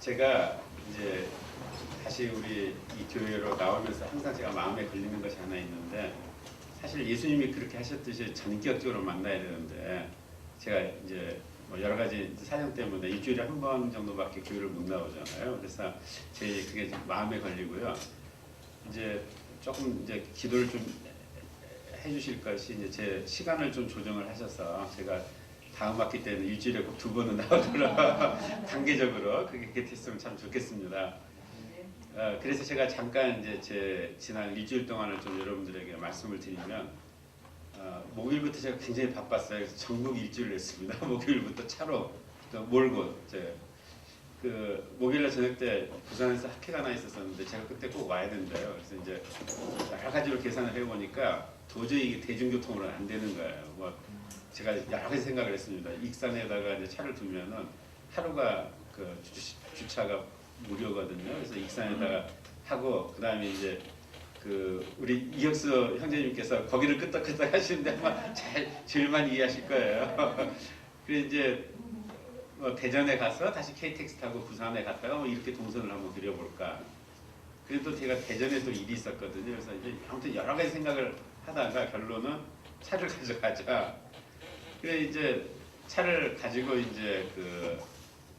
제가 이제 다시 우리 이 교회로 나오면서 항상 제가 마음에 걸리는 것이 하나 있는데, 사실 예수님이 그렇게 하셨듯이 전격적으로 만나야 되는데, 제가 이제 뭐 여러 가지 사정 때문에 일주일에 한 번 정도밖에 교회를 못 나오잖아요. 그래서 제 그게 좀 마음에 걸리고요. 이제 조금 이제 기도를 좀 해주실 것이, 이제 제 시간을 좀 조정을 하셔서 제가 다음 학기 때는 일주일에 꼭 2번은 나오도록 단계적으로 그게 됐으면 참 좋겠습니다. 그래서 제가 잠깐 이제 제 지난 일주일 동안을 좀 여러분들에게 말씀을 드리면, 목요일부터 제가 굉장히 바빴어요. 그래서 전국 일주일을 했습니다. 목요일부터 차로 몰고 그 목요일날 저녁 때 부산에서 학회가 하나 있었었는데 제가 그때 꼭 와야 된대요. 그래서 이제 여러 가지로 계산을 해보니까 도저히 이게 대중교통으로는 안 되는 거예요. 뭐 제가 여러 가지 생각을 했습니다. 익산에다가 이제 차를 두면은 하루가 그 주차가 무료거든요. 그래서 익산에다가 하고, 그 다음에 이제 그 우리 이혁수 형제님께서 거기를 끄떡끄떡 하시는데 아마 제일만 이해하실 거예요. 그래서 이제 뭐 대전에 가서 다시 KTX 타고 부산에 갔다가 뭐 이렇게 동선을 한번 그려볼까. 그래도 제가 대전에 또 일이 있었거든요. 그래서 이제 아무튼 여러 가지 생각을 하다가 결론은 차를 가져가자. 그래 이제 차를 가지고 이제 그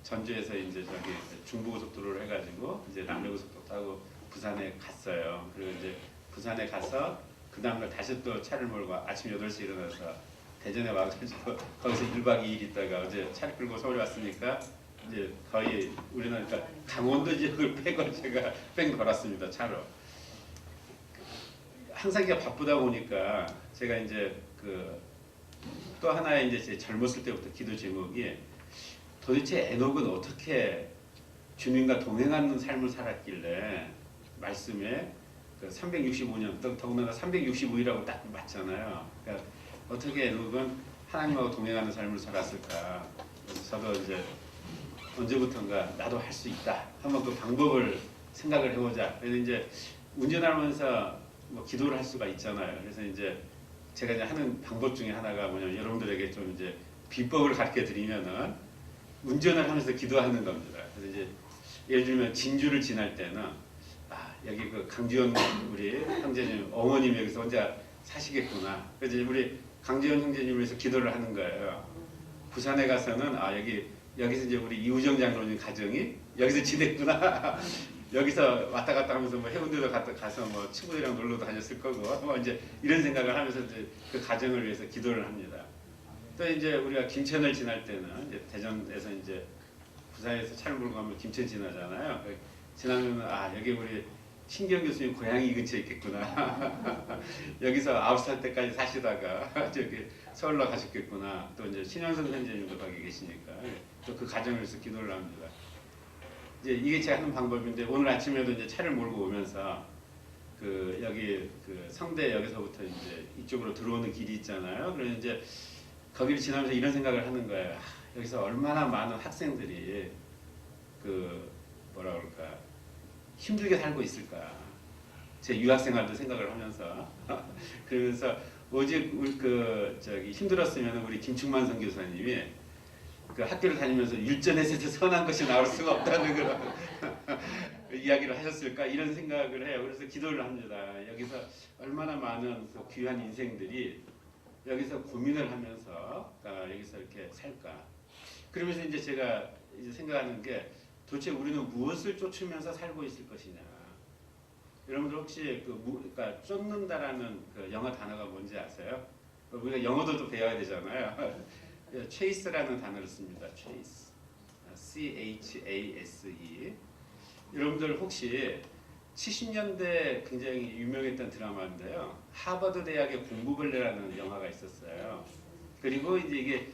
전주에서 이제 저기 중부고속도로를 해가지고 이제 남해고속도로 타고 부산에 갔어요. 그리고 이제 부산에 가서 그 다음날 다시 또 차를 몰고 아침 8시에 일어나서 대전에 와가지고 거기서 1박 2일 있다가 어제 차를 끌고 서울에 왔으니까 이제 거의 우리는 그러니까 강원도 지역을 빼고 제가 뺑 돌았습니다. 차로. 항상 이게 바쁘다 보니까 제가 이제 그 또 하나의 이제 제 젊었을 때부터 기도 제목이, 도대체 에녹은 어떻게 주님과 동행하는 삶을 살았길래 말씀에 그 365년, 더군다나 365일이라고 딱 맞잖아요. 그러니까 어떻게 에녹은 하나님하고 동행하는 삶을 살았을까. 그래서 저도 이제 언제부턴가 나도 할 수 있다 한번 그 방법을 생각을 해보자. 그래서 이제 운전하면서 뭐 기도를 할 수가 있잖아요. 그래서 이제 제가 이제 하는 방법 중에 하나가 뭐냐면, 여러분들에게 좀 이제 비법을 가르쳐 드리면은 운전을 하면서 기도하는 겁니다. 그래서 이제 예를 들면 진주를 지날 때는 여기 그 강지원 우리 형제님 어머님 여기서 혼자 사시겠구나. 그래서 이제 우리 강지원 형제님을 위해서 기도를 하는 거예요. 부산에 가서는 여기서 이제 우리 이우정 장로님 가정이 여기서 지냈구나. 여기서 왔다 갔다 하면서 뭐 해운대도 가서 뭐 친구들이랑 놀러 다녔을 거고, 뭐 이제 이런 생각을 하면서 이제 그 가정을 위해서 기도를 합니다. 또 이제 우리가 김천을 지날 때는 이제 대전에서 이제 부산에서 차를 몰고 가면 김천 지나잖아요. 지나면 여기 우리 신경 교수님 고향이 이 근처에 있겠구나. 여기서 9살 때까지 사시다가 저기 서울로 가셨겠구나. 또 이제 신현선 선생님도 거기 계시니까 또 그 가정을 위해서 기도를 합니다. 이제 이게 제가 하는 방법인데, 오늘 아침에도 이제 차를 몰고 오면서 그 여기 그 성대역에서부터 이제 이쪽으로 들어오는 길이 있잖아요. 그래서 이제 거기를 지나면서 이런 생각을 하는 거예요. 여기서 얼마나 많은 학생들이 그 뭐라 그럴까 힘들게 살고 있을까. 제 유학생활도 생각을 하면서 그러면서 오직 우리 그 저기 힘들었으면 우리 김충만 선교사님이 그 학교를 다니면서 율전에서 선한 것이 나올 수가 없다는 그런 이야기를 하셨을까, 이런 생각을 해요. 그래서 기도를 합니다. 여기서 얼마나 많은 그 귀한 인생들이 여기서 고민을 하면서 여기서 이렇게 살까. 그러면서 이제 제가 이제 생각하는 게, 도대체 우리는 무엇을 쫓으면서 살고 있을 것이냐. 여러분들 혹시 그러니까 쫓는다라는 그 영어 단어가 뭔지 아세요? 우리가 영어도 또 배워야 되잖아요. chase라는 단어를 씁니다. chase, C-H-A-S-E. 여러분들 혹시 70년대 굉장히 유명했던 드라마인데요, 하버드 대학의 공부벌레라는 영화가 있었어요. 그리고 이제 이게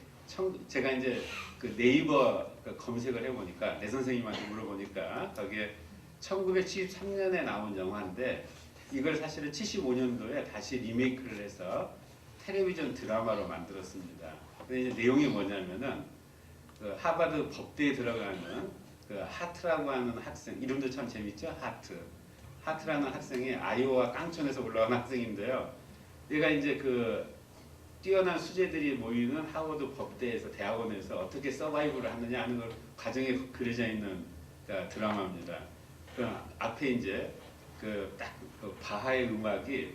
제가 이제 그 네이버 검색을 해보니까, 내 선생님한테 물어보니까 거기에 1973년에 나온 영화인데, 이걸 사실은 75년도에 다시 리메이크를 해서 텔레비전 드라마로 만들었습니다. 근데 이제 내용이 뭐냐면은 그 하버드 법대에 들어가는 그 하트라고 하는 학생, 이름도 참 재밌죠? 하트라는 학생이 아이오와 깡촌에서 올라온 학생인데요. 얘가 이제 그 뛰어난 수재들이 모이는 하버드 법대에서, 대학원에서 어떻게 서바이브를 하느냐 하는 걸 과정에 그려져 있는 그러니까 드라마입니다. 그 앞에 이제 그 바하의 음악이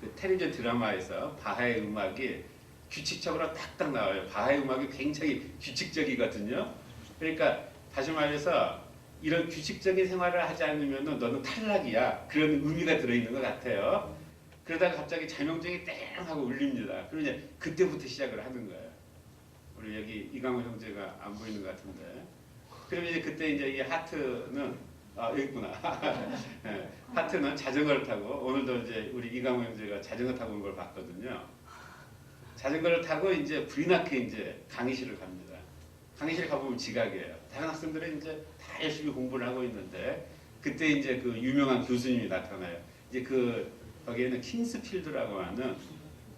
그 텔레비전 드라마에서 바하의 음악이 규칙적으로 딱딱 나와요. 바하의 음악이 굉장히 규칙적이거든요. 그러니까 다시 말해서 이런 규칙적인 생활을 하지 않으면 너는 탈락이야. 그런 의미가 들어있는 것 같아요. 그러다가 갑자기 자명증이 땡 하고 울립니다. 그럼 이제 그때부터 시작을 하는 거예요. 우리 여기 이강호 형제가 안 보이는 것 같은데. 그러면 이제 그때 이제 이 하트는 여기 있구나. 네, 하트는 자전거를 타고 오늘도 이제 우리 이강호 형제가 자전거 타고 온 걸 봤거든요. 자전거를 타고 이제 불이 나게 이제 강의실을 갑니다. 강의실 가보면 지각이에요. 다른 학생들은 이제 다 열심히 공부를 하고 있는데 그때 이제 그 유명한 교수님이 나타나요. 이제 거기에는 킹스필드라고 하는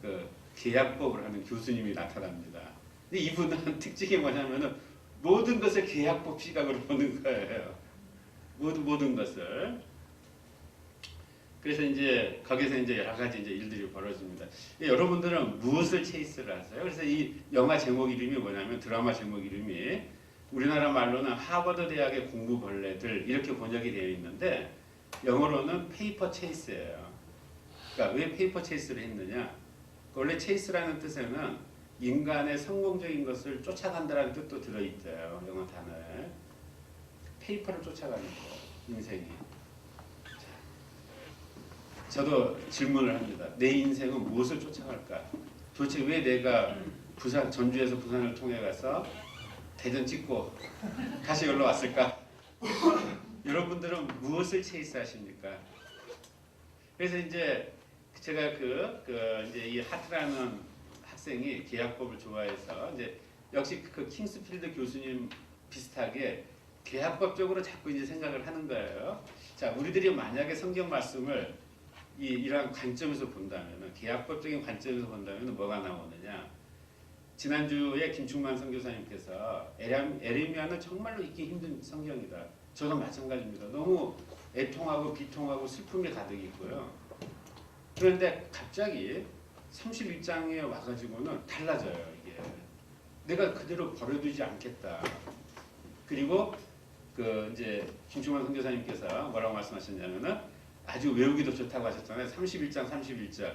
그 계약법을 하는 교수님이 나타납니다. 근데 이분은 특징이 뭐냐면은 모든 것을 계약법 시각으로 보는 거예요. 모든 것을. 그래서 이제 거기서 이제 여러 가지 이제 일들이 벌어집니다. 여러분들은 무엇을 체이스를 하세요? 그래서 이 영화 제목 이름이 뭐냐면 드라마 제목 이름이 우리나라 말로는 하버드 대학의 공부벌레들 이렇게 번역이 되어 있는데 영어로는 페이퍼 체이스예요. 그러니까 왜 페이퍼 체이스를 했느냐? 원래 체이스라는 뜻에는 인간의 성공적인 것을 쫓아간다라는 뜻도 들어있대요. 영어 단어에. 페이퍼를 쫓아가는 거, 인생이. 저도 질문을 합니다. 내 인생은 무엇을 쫓아갈까? 도대체 왜 내가 전주에서 부산을 통해 가서 대전 찍고 다시 여기로 왔을까? 여러분들은 무엇을 체이스 하십니까? 그래서 이제 제가 이제 이 하트라는 학생이 계약법을 좋아해서 이제 역시 그 킹스필드 교수님 비슷하게 계약법적으로 자꾸 이제 생각을 하는 거예요. 자, 우리들이 만약에 성경 말씀을 이러한 관점에서 본다면, 계약법적인 관점에서 본다면 뭐가 나오느냐? 지난주에 김충만 선교사님께서 에레미야는 정말로 읽기 힘든 성경이다. 저도 마찬가지입니다. 너무 애통하고 비통하고 슬픔이 가득 있고요. 그런데 갑자기 31장에 와가지고는 달라져요. 이게 내가 그대로 버려두지 않겠다. 그리고 이제 김충만 선교사님께서 뭐라고 말씀하셨냐면은 아주 외우기도 좋다고 하셨잖아요. 31장 31절.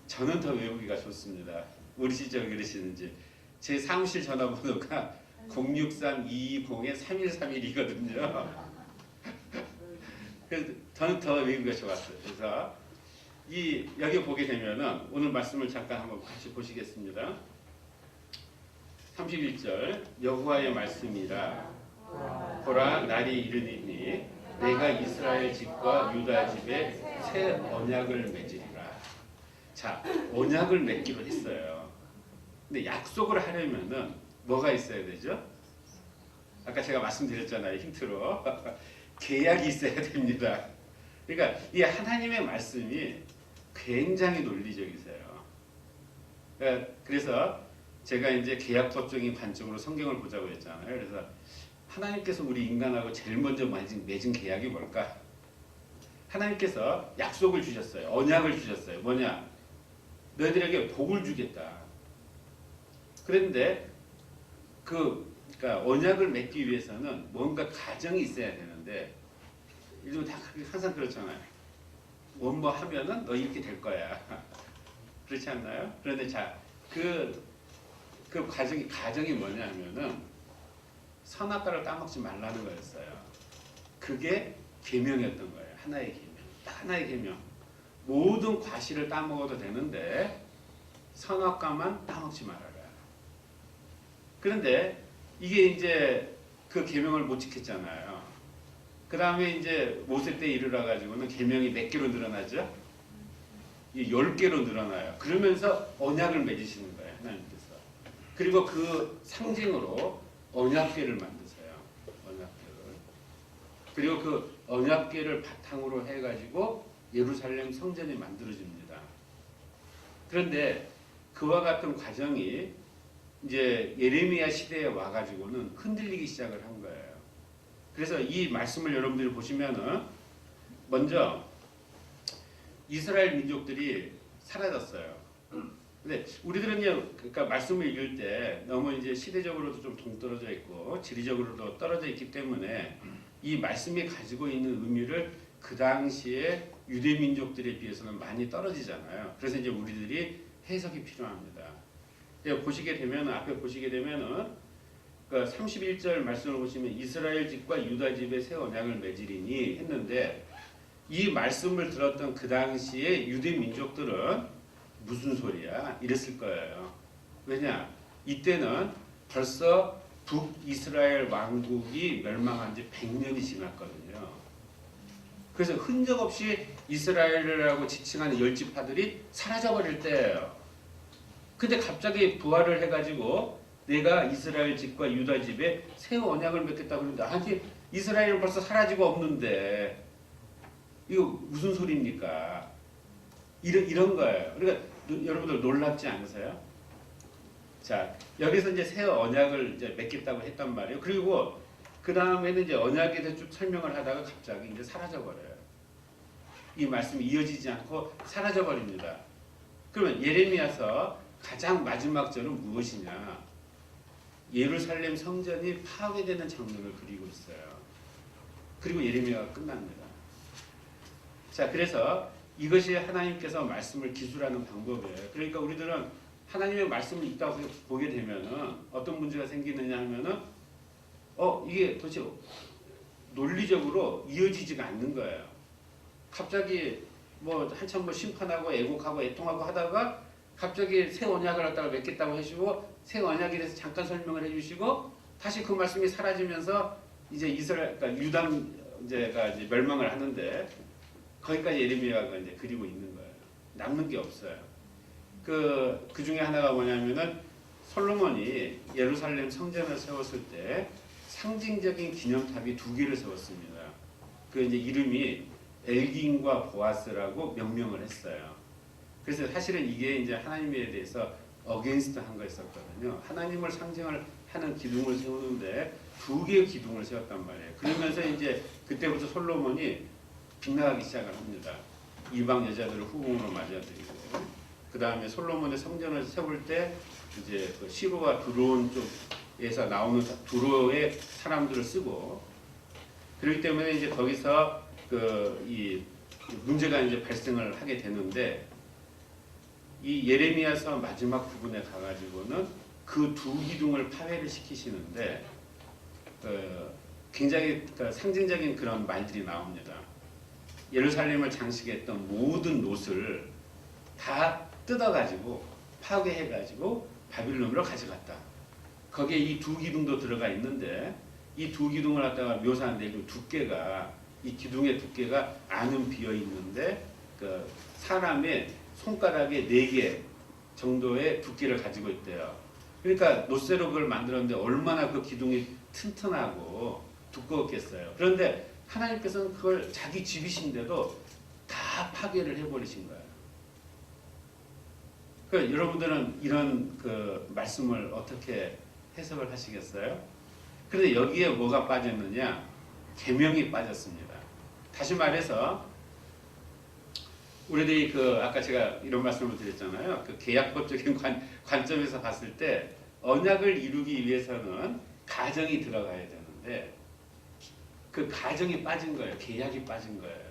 저는 더 외우기가 좋습니다. 우리 시절 그러시는지. 제 사무실 전화번호가 063-220-3131이거든요. 그래서 저는 더 외우기가 좋았어요. 그래서 여기 보게 되면은 오늘 말씀을 잠깐 한번 같이 보시겠습니다. 31절 여호와의 말씀이라 보라 날이 이르리니 내가 이스라엘 집과 유다 집에 새 언약을 맺으리라. 자, 언약을 맺기로 했어요. 근데 약속을 하려면은 뭐가 있어야 되죠? 아까 제가 말씀드렸잖아요. 힌트로. 계약이 있어야 됩니다. 그러니까 이 하나님의 말씀이 굉장히 논리적이세요. 그래서 제가 이제 계약법적인 관점으로 성경을 보자고 했잖아요. 그래서 하나님께서 우리 인간하고 제일 먼저 맺은 계약이 뭘까? 하나님께서 약속을 주셨어요. 언약을 주셨어요. 뭐냐? 너희들에게 복을 주겠다. 그런데 그러니까 언약을 맺기 위해서는 뭔가 가정이 있어야 되는데 요즘 다 항상 그렇잖아요. 뭐 하면은 너 이렇게 될 거야. 그렇지 않나요? 그런데 자, 그 가정이 뭐냐면은 선악과를 따먹지 말라는 거였어요. 그게 계명이었던 거예요. 하나의 계명. 딱 하나의 계명. 모든 과실을 따먹어도 되는데 선악과만 따먹지 말아라. 그런데 이게 이제 그 계명을 못 지켰잖아요. 그 다음에 이제 모세 때 이르러 가지고는 계명이 몇 개로 늘어나죠? 10개로 늘어나요. 그러면서 언약을 맺으시는 거예요. 하나님께서. 그리고 그 상징으로 언약궤를 만드세요. 언약궤를. 그리고 그 언약궤를 바탕으로 해가지고 예루살렘 성전이 만들어집니다. 그런데 그와 같은 과정이 이제 예레미야 시대에 와가지고는 흔들리기 시작을 한 거예요. 그래서 이 말씀을 여러분들이 보시면은 먼저 이스라엘 민족들이 사라졌어요. 근데 우리들은요, 그러니까 말씀을 읽을 때 너무 이제 시대적으로도 좀 동떨어져 있고 지리적으로도 떨어져 있기 때문에 이 말씀이 가지고 있는 의미를 그 당시에 유대 민족들에 비해서는 많이 떨어지잖아요. 그래서 이제 우리들이 해석이 필요합니다. 보시게 되면 앞에 보시게 되면은 그 31절 말씀을 보시면 이스라엘 집과 유다 집에 새 언약을 맺으리니 했는데 이 말씀을 들었던 그 당시에 유대 민족들은 무슨 소리야? 이랬을 거예요. 왜냐? 이때는 벌써 북이스라엘 왕국이 멸망한 지 100년이 지났거든요. 그래서 흔적 없이 이스라엘이라고 지칭하는 열지파들이 사라져버릴 때예요. 근데 갑자기 부활을 해가지고 내가 이스라엘 집과 유다 집에 새 언약을 맺겠다고 그러는데 아니 이스라엘은 벌써 사라지고 없는데 이거 무슨 소리입니까? 이런 거예요. 그러니까 여러분들 놀랍지 않으세요? 자 여기서 이제 새 언약을 이제 맺겠다고 했단 말이에요. 그리고 그 다음에는 이제 언약에 대해 쭉 설명을 하다가 갑자기 이제 사라져 버려요. 이 말씀이 이어지지 않고 사라져 버립니다. 그러면 예레미야서 가장 마지막 절은 무엇이냐? 예루살렘 성전이 파괴되는 장면을 그리고 있어요. 그리고 예레미야가 끝납니다. 자, 그래서 이것이 하나님께서 말씀을 기술하는 방법이에요. 그러니까 우리들은 하나님의 말씀을 읽다 보게 되면은 어떤 문제가 생기느냐 하면은 이게 도대체 논리적으로 이어지지가 않는 거예요. 갑자기 뭐 한참 뭐 심판하고 애곡하고 애통하고 하다가 갑자기 새 언약을 갖다가 맺겠다고 하시고 새 언약에 대해서 잠깐 설명을 해주시고 다시 그 말씀이 사라지면서 이제 이스라엘 그러니까 유다가 이제 멸망을 하는데 거기까지 예레미야가 이제 그리고 있는 거예요. 남는 게 없어요. 그 중에 하나가 뭐냐면은 솔로몬이 예루살렘 성전을 세웠을 때 상징적인 기념탑이 2개를 세웠습니다. 그 이제 이름이 엘긴과 보아스라고 명명을 했어요. 그래서 사실은 이게 이제 하나님에 대해서 어게인스트한 거였었거든요. 하나님을 상징을 하는 기둥을 세우는데 2개의 기둥을 세웠단 말이에요. 그러면서 이제 그때부터 솔로몬이 빗나가기 시작을 합니다. 이방 여자들을 후궁으로 맞아들이고 그 다음에 솔로몬의 성전을 세울 때 이제 그 시로와 드로온 쪽에서 나오는 두로의 사람들을 쓰고 그렇기 때문에 이제 거기서 이 문제가 이제 발생을 하게 되는데 이 예레미야서 마지막 부분에 가가지고는 그 2기둥을 파괴를 시키시는데 굉장히 상징적인 그런 말들이 나옵니다. 예루살렘을 장식했던 모든 놋을 다 뜯어가지고 파괴해가지고 바빌론으로 가져갔다. 거기에 이 2기둥도 들어가 있는데 이 2기둥을 갖다가 묘사하는데 그 두께가 이 기둥의 두께가 안은 비어 있는데 그 사람의 손가락의 4개 정도의 두께를 가지고 있대요. 그러니까 놋쇠로 그걸 만들었는데 얼마나 그 기둥이 튼튼하고 두꺼웠겠어요. 그런데 하나님께서는 그걸 자기 집이신데도 다 파괴를 해버리신 거예요. 그러니까 여러분들은 이런 그 말씀을 어떻게 해석을 하시겠어요? 그런데 여기에 뭐가 빠졌느냐? 계명이 빠졌습니다. 다시 말해서 우리들이 아까 제가 이런 말씀을 드렸잖아요. 그 계약법적인 관점에서 봤을 때 언약을 이루기 위해서는 가정이 들어가야 되는데 그 가정이 빠진 거예요. 계약이 빠진 거예요.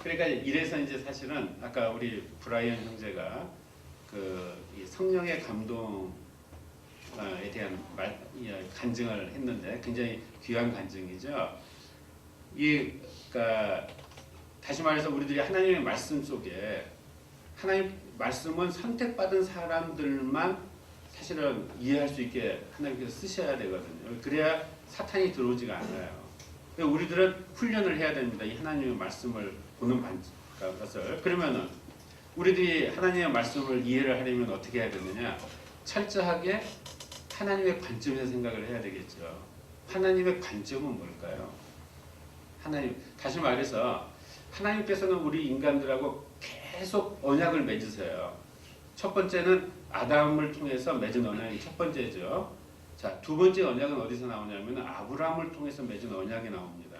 그러니까 이래서 이제 사실은 아까 우리 브라이언 형제가 이 성령의 감동에 대한 간증을 했는데 굉장히 귀한 간증이죠. 그러니까 다시 말해서 우리들이 하나님의 말씀 속에 하나님 말씀은 선택받은 사람들만 사실은 이해할 수 있게 하나님께서 쓰셔야 되거든요. 그래야 사탄이 들어오지가 않아요. 우리들은 훈련을 해야 됩니다. 이 하나님의 말씀을 보는 것을. 그러면은 우리들이 하나님의 말씀을 이해를 하려면 어떻게 해야 되느냐? 철저하게 하나님의 관점에서 생각을 해야 되겠죠. 하나님의 관점은 뭘까요? 다시 말해서 하나님께서는 우리 인간들하고 계속 언약을 맺으세요. 첫 번째는 아담을 통해서 맺은 언약이 첫 번째죠. 자, 두 번째 언약은 어디서 나오냐면 아브라함을 통해서 맺은 언약이 나옵니다.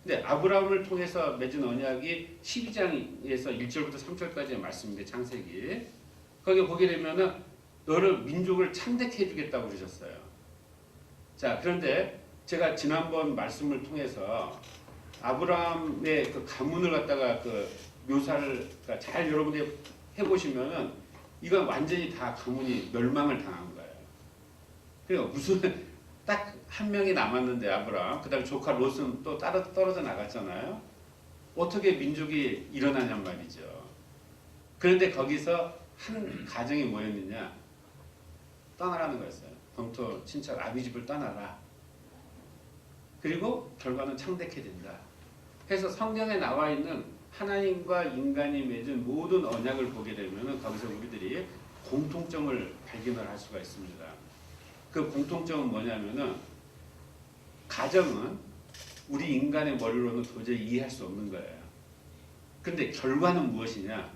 근데 아브라함을 통해서 맺은 언약이 12장에서 1절부터 3절까지의 말씀인데 창세기 거기 보게 되면은 너를 민족을 창대케 해주겠다고 그러셨어요. 자, 그런데 제가 지난번 말씀을 통해서 아브라함의 그 가문을 갖다가 그 묘사를 그러니까 잘 여러분들이 해보시면은 이건 완전히 다 가문이 멸망을 당한 거예요. 그러니까 무슨 딱 한 명이 남았는데 아브라함, 그다음에 조카 롯은 또 따로 떨어져 나갔잖아요. 어떻게 민족이 일어나냔 말이죠. 그런데 거기서 한 가정이 뭐였느냐? 떠나라는 거였어요. 본토 친척 아비 집을 떠나라. 그리고 결과는 창대케 된다. 그래서 성경에 나와 있는 하나님과 인간이 맺은 모든 언약을 보게 되면 거기서 우리들이 공통점을 발견을 할 수가 있습니다. 그 공통점은 뭐냐면은 가정은 우리 인간의 머리로는 도저히 이해할 수 없는 거예요. 그런데 결과는 무엇이냐?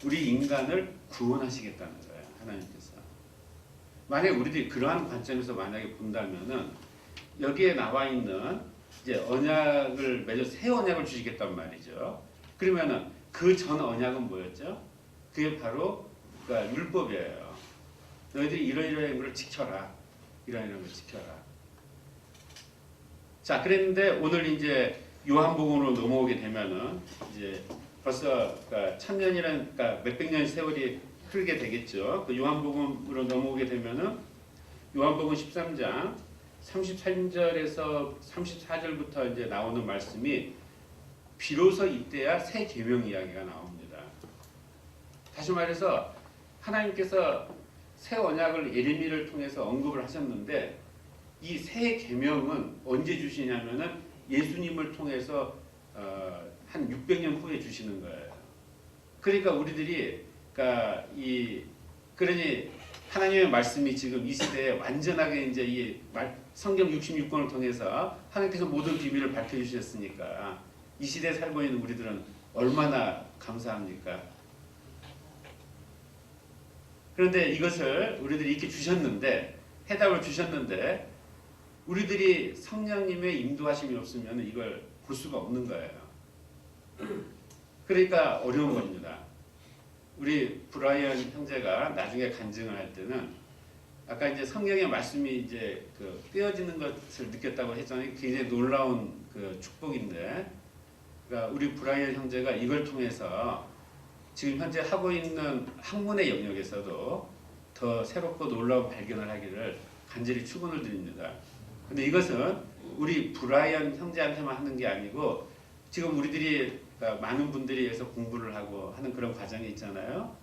우리 인간을 구원하시겠다는 거예요. 하나님께서. 만약 우리들이 그러한 관점에서 만약에 본다면은 여기에 나와 있는 이제 언약을 맺어 새 언약을 주시겠단 말이죠. 그러면은 그 전 언약은 뭐였죠? 그게 바로 그러니까 율법이에요. 너희들이 이러이러한 걸 지켜라. 이러이러한 걸 지켜라. 자, 그랬는데 오늘 이제 요한복음으로 넘어오게 되면은 이제 벌써 그러니까 천년이란 그러니까 몇백 년 세월이 흐르게 되겠죠. 그 요한복음으로 넘어오게 되면은 요한복음 13장 33절에서 34절부터 이제 나오는 말씀이 비로소 이때야 새 계명 이야기가 나옵니다. 다시 말해서 하나님께서 새 언약을 예레미야를 통해서 언급을 하셨는데 이 새 계명은 언제 주시냐면은 예수님을 통해서 한 600년 후에 주시는 거예요. 그러니까 우리들이 그러니까 그러니 하나님의 말씀이 지금 이 시대에 완전하게 이제 이 성경 66권을 통해서 하나님께서 모든 비밀을 밝혀주셨으니까 이 시대에 살고 있는 우리들은 얼마나 감사합니까? 그런데 이것을 우리들이 이렇게 주셨는데 해답을 주셨는데 우리들이 성령님의 인도하심이 없으면 이걸 볼 수가 없는 거예요. 그러니까 어려운 겁니다. 우리 브라이언 형제가 나중에 간증을 할 때는 아까 이제 성경의 말씀이 이제 그 떼어지는 것을 느꼈다고 했잖아요. 굉장히 놀라운 그 축복인데, 그러니까 우리 브라이언 형제가 이걸 통해서 지금 현재 하고 있는 학문의 영역에서도 더 새롭고 놀라운 발견을 하기를 간절히 축원을 드립니다. 근데 이것은 우리 브라이언 형제한테만 하는 게 아니고 지금 우리들이 그러니까 많은 분들이 여기서 공부를 하고 하는 그런 과정이 있잖아요.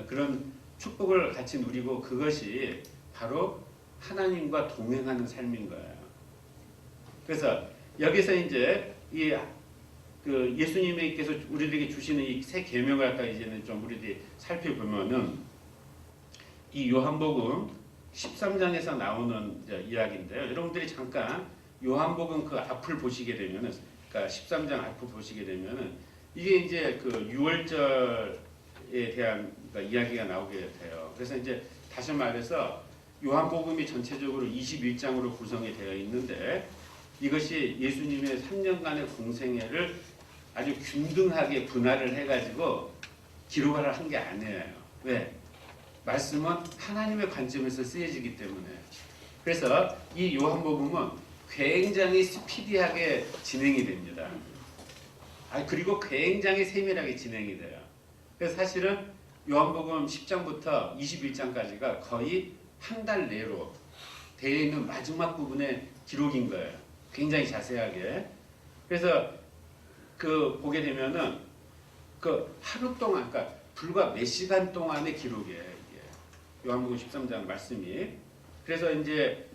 그런 축복을 같이 누리고 그것이 바로 하나님과 동행하는 삶인 거예요. 그래서 여기서 이제 그 예수님께서 우리들에게 주시는 이 새 계명을 아까 이제는 좀 우리들이 살펴보면은 이 요한복음 13장에서 나오는 이야기인데요. 여러분들이 잠깐 요한복음 그 앞을 보시게 되면은, 그러니까 13장 앞을 보시게 되면은 이게 이제 그 6월절에 대한 그러니까 이야기가 나오게 돼요. 그래서 이제 다시 말해서 요한복음이 전체적으로 21장으로 구성이 되어 있는데 이것이 예수님의 3년간의 공생애를 아주 균등하게 분할을 해가지고 기록을 한 게 아니에요. 왜? 말씀은 하나님의 관점에서 쓰여지기 때문에. 그래서 이 요한복음은 굉장히 스피디하게 진행이 됩니다. 그리고 굉장히 세밀하게 진행이 돼요. 그래서 사실은 요한복음 10장부터 21장까지가 거의 한 달 내로 되어 있는 마지막 부분의 기록인 거예요. 굉장히 자세하게. 그래서 그 보게 되면은 그 하루 동안, 그러니까 불과 몇 시간 동안의 기록이에요. 이게 요한복음 13장 말씀이. 그래서 이제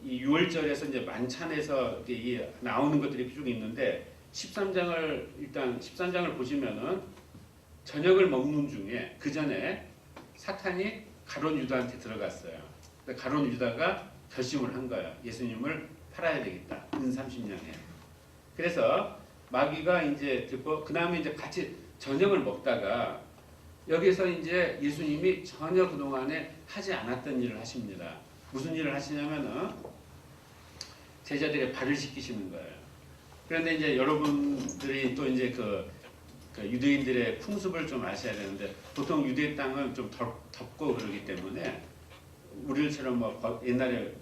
이 6월절에서 이제 만찬에서 나오는 것들이 쭉 있는데 13장을 보시면은 저녁을 먹는 중에 그 전에 사탄이 가룟 유다한테 들어갔어요. 가룟 유다가 결심을 한 거예요. 예수님을 팔아야 되겠다. 은 30냥에. 그래서 마귀가 이제 듣고 그 다음에 이제 같이 저녁을 먹다가 여기서 이제 예수님이 전혀 그동안에 하지 않았던 일을 하십니다. 무슨 일을 하시냐면은 제자들의 발을 씻기시는 거예요. 그런데 이제 여러분들이 또 이제 그 유대인들의 풍습을 좀 아셔야 되는데 보통 유대 땅은 좀 덥고 그러기 때문에 우리처럼 뭐 옛날에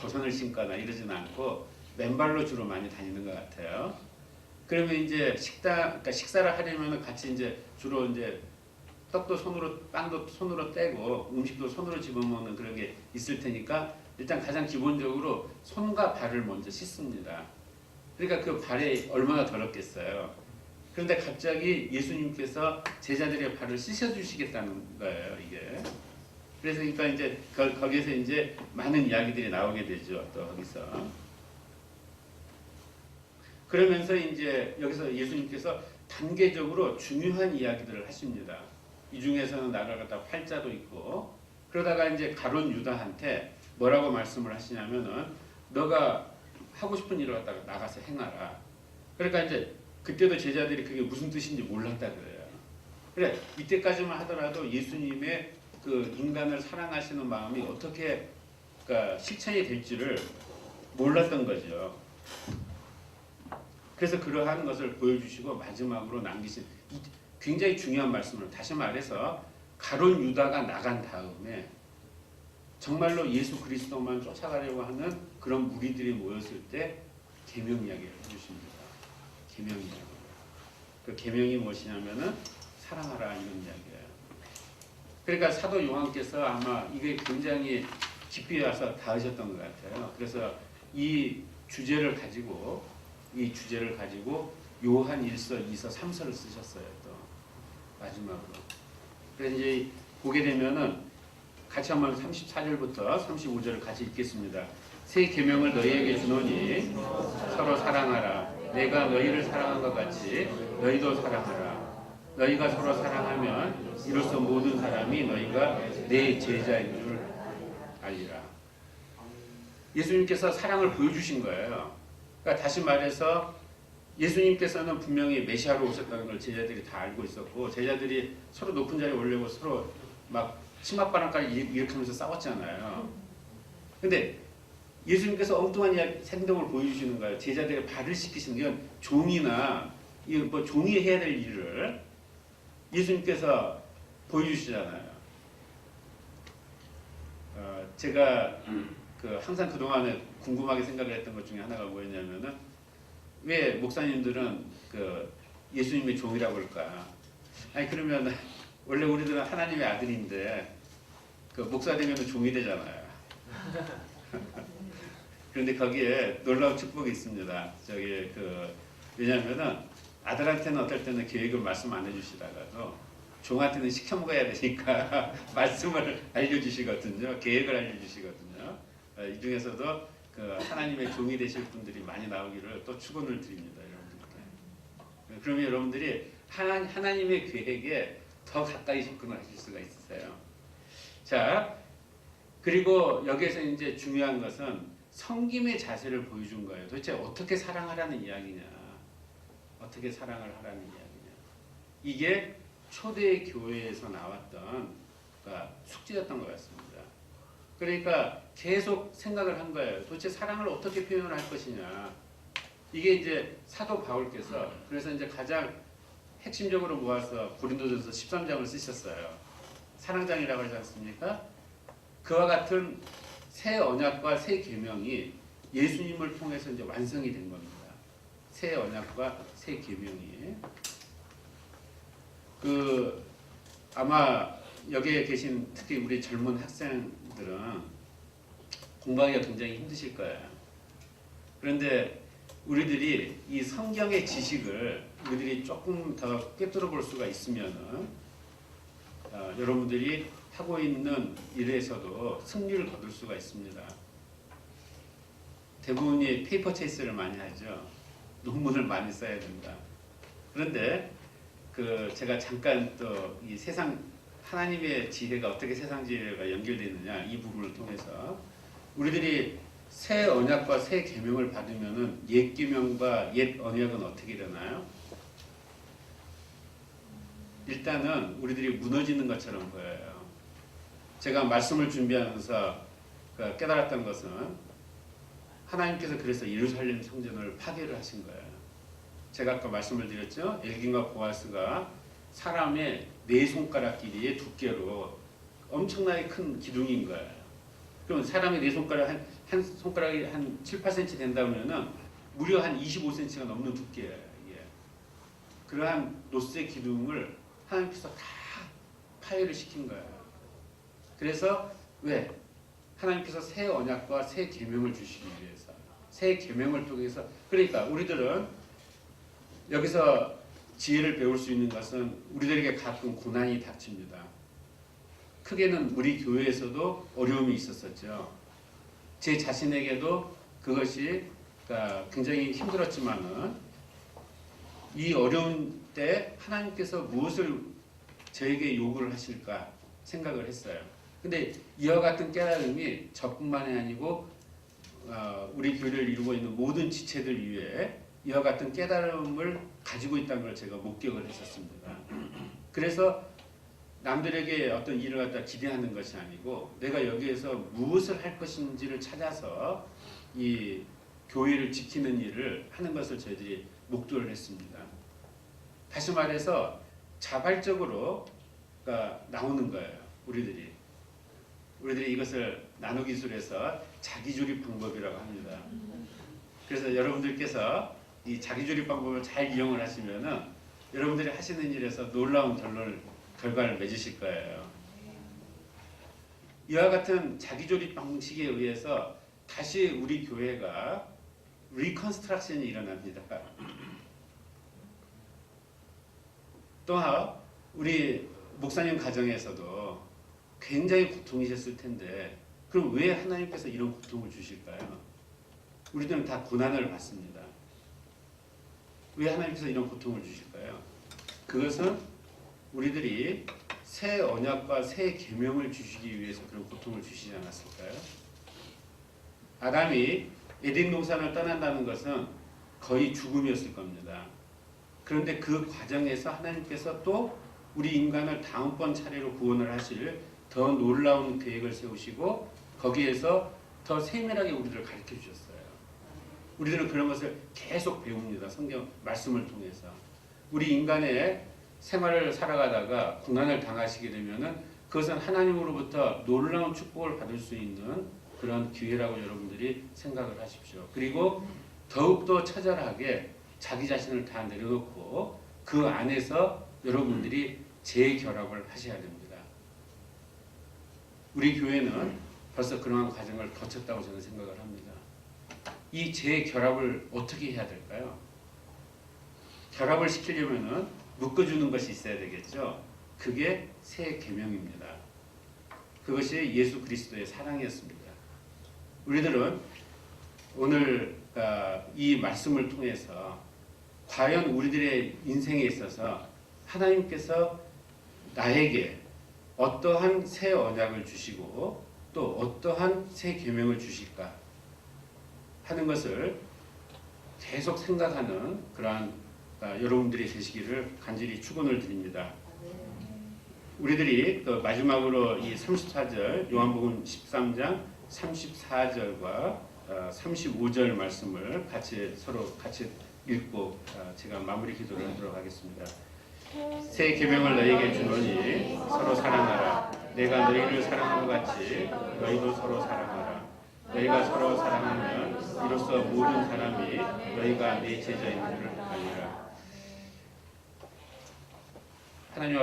버선을 신거나 이러진 않고 맨발로 주로 많이 다니는 것 같아요. 그러면 이제 그러니까 식사를 하려면 같이 이제 주로 이제 떡도 손으로, 빵도 손으로 떼고 음식도 손으로 집어먹는 그런 게 있을 테니까 일단 가장 기본적으로 손과 발을 먼저 씻습니다. 그러니까 그 발이 얼마나 더럽겠어요. 그런데 갑자기 예수님께서 제자들의 발을 씻어주시겠다는 거예요, 이게. 그래서 그러니까 이제 거기에서 이제 많은 이야기들이 나오게 되죠, 또 거기서. 그러면서 이제 여기서 예수님께서 단계적으로 중요한 이야기들을 하십니다. 이 중에서는 나를 갖다 팔자도 있고, 그러다가 이제 가룟 유다한테 뭐라고 말씀을 하시냐면은 너가 하고 싶은 일을 갖다가 나가서 행하라. 그러니까 이제 그때도 제자들이 그게 무슨 뜻인지 몰랐다 그래요. 그래 이때까지만 하더라도 예수님의 그 인간을 사랑하시는 마음이 어떻게 그러니까 실천이 될지를 몰랐던 거죠. 그래서 그러한 것을 보여주시고 마지막으로 남기신 굉장히 중요한 말씀을 다시 말해서 가룟 유다가 나간 다음에 정말로 예수 그리스도만 쫓아가려고 하는 그런 무리들이 모였을 때 계명 이야기를 해주십니다. 계명 이야기. 그 계명이 무엇이냐면은 사랑하라 이런 이야기예요. 그러니까 사도 요한께서 아마 이게 굉장히 깊이 와서 닿으셨던 것 같아요. 그래서 이 주제를 가지고 요한 1서, 2서, 3서를 쓰셨어요. 또 마지막으로. 그래서 이제 보게 되면은 같이 한번 34절부터 35절을 같이 읽겠습니다. 새 계명을 너희에게 주노니 서로 사랑하라. 내가 너희를 사랑한 것 같이 너희도 사랑하라. 너희가 서로 사랑하면 이로써 모든 사람이 너희가 내 제자인 줄 알리라. 예수님께서 사랑을 보여주신 거예요. 그러니까 다시 말해서 예수님께서는 분명히 메시아로 오셨다는 걸 제자들이 다 알고 있었고 제자들이 서로 높은 자리에 올려고 서로 막 치맛바람까지 이렇게 하면서 싸웠잖아요. 근데 예수님께서 엉뚱한 행동을 보여주시는 거예요. 제자들의 발을 씻기시는 건 종이나 뭐 종이 해야 될 일을 예수님께서 보여주시잖아요. 제가 항상 그동안에 궁금하게 생각을 했던 것 중에 하나가 뭐였냐면은 왜 목사님들은 예수님의 종이라고 할까? 아니 그러면 원래 우리들은 하나님의 아들인데 목사 되면 종이 되잖아요. 그런데 거기에 놀라운 축복이 있습니다. 왜냐하면은 아들한테는 어떨 때는 계획을 말씀 안 해주시다가도 종한테는 시켜 먹어야 되니까 말씀을 알려주시거든요. 계획을 알려주시거든요. 이 중에서도 하나님의 종이 되실 분들이 많이 나오기를 또 축원을 드립니다. 여러분들께. 그러면 여러분들이 하나님의 계획에 더 가까이 접근을 하실 수가 있으세요. 자, 그리고 여기에서 이제 중요한 것은 섬김의 자세를 보여준 거예요. 도대체 어떻게 사랑하라는 이야기냐? 어떻게 사랑을 하라는 이야기냐? 이게 초대 교회에서 나왔던 숙제였던 것 같습니다. 그러니까 계속 생각을 한 거예요. 도대체 사랑을 어떻게 표현을 할 것이냐? 이게 이제 사도 바울께서 그래서 이제 가장 핵심적으로 모아서 고린도전서 13장을 쓰셨어요. 사랑장이라고 하지 않습니까? 그와 같은 새 언약과 새 계명이 예수님을 통해서 이제 완성이 된 겁니다. 새 언약과 새 계명이 아마 여기에 계신 특히 우리 젊은 학생들은 공부하기가 굉장히 힘드실 거예요. 그런데 우리들이 이 성경의 지식을 우리들이 조금 더 꿰뚫어 볼 수가 있으면은 여러분들이 하고 있는 일에서도 승리를 거둘 수가 있습니다. 대부분이 페이퍼 체이스를 많이 하죠. 논문을 많이 써야 된다. 그런데 제가 잠깐 또 이 세상 하나님의 지혜가 어떻게 세상 지혜가 연결되어 있느냐 이 부분을 통해서 우리들이 새 언약과 새 계명을 받으면은 옛 계명과 옛 언약은 어떻게 되나요? 일단은 우리들이 무너지는 것처럼 보여요. 제가 말씀을 준비하면서 깨달았던 것은 하나님께서 그래서 예루살렘 성전을 파괴를 하신 거예요. 제가 아까 말씀을 드렸죠. 엘긴과 보아스가 사람의 네 손가락 길이의 두께로 엄청나게 큰 기둥인 거예요. 그럼 사람의 네 손가락 한 한 손가락이 한 7, 8cm 된다면은 무려 한 25cm가 넘는 두께예요. 이게. 그러한 노스의 기둥을 하나님께서 다 파열을 시킨 거예요. 그래서 왜? 하나님께서 새 언약과 새 계명을 주시기 위해서, 새 계명을 통해서. 그러니까 우리들은 여기서 지혜를 배울 수 있는 것은 우리들에게 가끔 고난이 닥칩니다. 크게는 우리 교회에서도 어려움이 있었었죠. 제 자신에게도 그것이 굉장히 힘들었지만은 이 어려운 때 하나님께서 무엇을 저에게 요구를 하실까 생각을 했어요. 근데 이와 같은 깨달음이 저뿐만이 아니고 우리 교회를 이루고 있는 모든 지체들 위해 이와 같은 깨달음을 가지고 있다는 걸 제가 목격을 했었습니다. 그래서 남들에게 어떤 일을 갖다 기대하는 것이 아니고 내가 여기에서 무엇을 할 것인지를 찾아서 이 교회를 지키는 일을 하는 것을 저희들이 목도를 했습니다. 다시 말해서 자발적으로 나오는 거예요. 우리들이 이것을 나누기술에서 자기조립 방법이라고 합니다. 그래서 여러분들께서 이 자기조립 방법을 잘 이용을 하시면은 여러분들이 하시는 일에서 놀라운 결과를 맺으실 거예요. 이와 같은 자기조립 방식에 의해서 다시 우리 교회가 리컨스트럭션이 일어납니다. 또한 우리 목사님 가정에서도 굉장히 고통이셨을 텐데 그럼 왜 하나님께서 이런 고통을 주실까요? 우리들은 다 고난을 받습니다. 왜 하나님께서 이런 고통을 주실까요? 그것은 우리들이 새 언약과 새 계명을 주시기 위해서 그런 고통을 주시지 않았을까요? 아담이 에덴 동산을 떠난다는 것은 거의 죽음이었을 겁니다. 그런데 그 과정에서 하나님께서 또 우리 인간을 다음번 차례로 구원을 하실 더 놀라운 계획을 세우시고 거기에서 더 세밀하게 우리를 가르쳐 주셨어요. 우리들은 그런 것을 계속 배웁니다. 성경 말씀을 통해서. 우리 인간의 생활을 살아가다가 고난을 당하시게 되면은 그것은 하나님으로부터 놀라운 축복을 받을 수 있는 그런 기회라고 여러분들이 생각을 하십시오. 그리고 더욱더 처절하게 자기 자신을 다 내려놓고 그 안에서 여러분들이 재결합을 하셔야 됩니다. 우리 교회는 벌써 그러한 과정을 거쳤다고 저는 생각을 합니다. 이 재결합을 어떻게 해야 될까요? 결합을 시키려면은 묶어주는 것이 있어야 되겠죠. 그게 새 계명입니다. 그것이 예수 그리스도의 사랑이었습니다. 우리들은 오늘 이 말씀을 통해서 과연 우리들의 인생에 있어서 하나님께서 나에게 어떠한 새 언약을 주시고 또 어떠한 새 계명을 주실까 하는 것을 계속 생각하는 그러한 여러분들이 되시기를 간절히 축원을 드립니다. 우리들이 또 마지막으로 이 34절 요한복음 13장 34절과 35절 말씀을 서로 같이 읽고 제가 마무리 기도를 하도록 하겠습니다. 새 계명을 너희에게 주노니 서로 사랑하라. 내가 너희를 사랑한 것 같이 너희도 서로 사랑하라. 너희가 서로 사랑하면 이로써 모든 사람이 너희가 내 제자인 줄을 알리라. 하나님